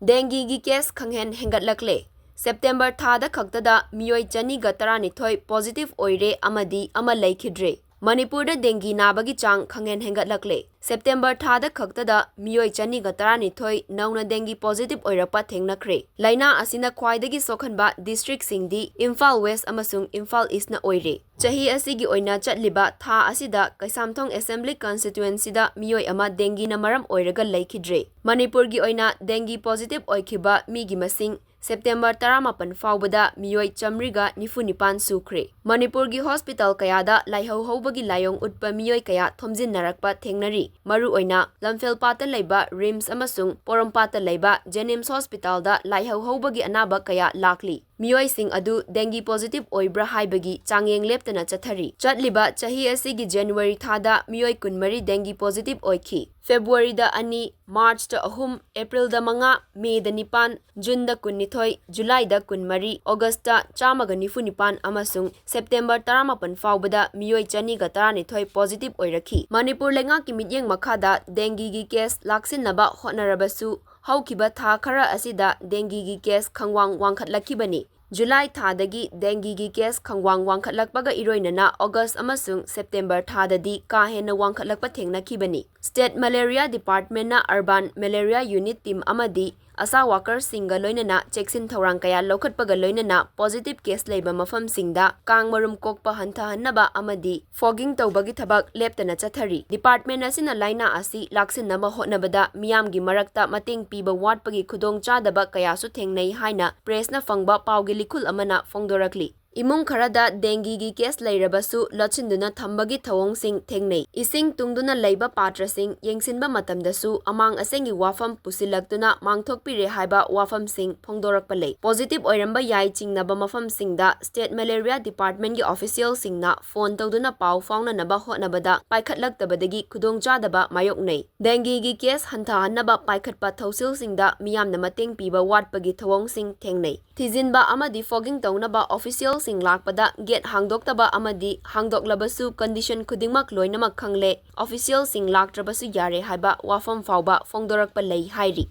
Dengue gi case Khanghen Hengatlakli. September thada khaktada miyoi chani ga 12 positive oire amadi ama laikhidre. Manipur da dengue nabagi chang Khanghen Hengatlakli. September thada khaktada miyoi chani ga 12 nauna dengue positive oirapa thengnakre. Laina asina khwaidagi sokhanba district singdi Imphal West amasung Imphal East na oire. Chahi asigi oina chatliba tha asida Kaisamthong Assembly constituency da miyoi ama dengue na maram oiraga laikhidre. Manipur gi oina dengue positive oikhiba migi masing September 18 faubada miyoi chamriga nifunipan sukre. Manipur gi hospital kayada laihau haubagi layong utpa miyoi kaya thomjin narakpa thengnari. Maru oina Lamfelpata leiba Rims amasung Porompata leiba Jenims Hospital da laihau haubagi anaba kaya lakli. Miyoi sing adu dengue positive oibra haibagi changyeng leptana chathari. Chatliba chahi asigi January thada miyoi kunmari dengue positive oikhi. February da ani, March da 3, April da 5, May da 9, June da 12, July da 13, August da 195 amasung September 18 faubada miyoi chani ga 12 positive oirakhi. Manipur lenga ki mityeng makhada dengue gi case laksinnaba hotnarabasu haukiba tha khara asida dengue gi case khangwang wangkhatlakibani. July thadagi dengue gi case khangwang wangkhatlakpaga iroinana August amasung September thadadi ka hena wangkhatlakpa thengnakibani. State Malaria Department na Urban Malaria Unit Team amadi asa workers singa loinana cheksin thorang kaya lokhatpaga loinana positive case leiba mafam singda kang marum kokpa hantahannaba amadi fogging tawbagi thabak leptana chathari. Department asina laina asi laksinaba hotnabada miyamgi marakta mating piba watpagi khudong chadaba kayasu thengnai haina press na fangba pawgi likhul amana fongdorakli. Imung kharada dengue gi case leirabasu lachinduna thambagi thawong sing thengnei. Ising tungduna leiba patra sing yengsinba matamdasu amang asengi wafam pusilaktuna mangthokpire haiba wafam sing phongdorakpa lei. Positive oiramba yai chingnaba mafam singda State Malaria Department gi official singna phone tawduna paw faunanaba hotnabada paikhatlaktabadagi khudongchadaba mayoknei. Dengue gi case hantahannaba paikhatpa thausil singda miyamna mateng piba watpagi thawong sing thengnei. Thizinba amadi fogging tawnaba official sing lakpada get hangdoktaba amadi hangdoklabasu condition khudingmak loinamak khangle official sing laktrabasu yare haiba wafam fauba fongdorakpa lei hairi.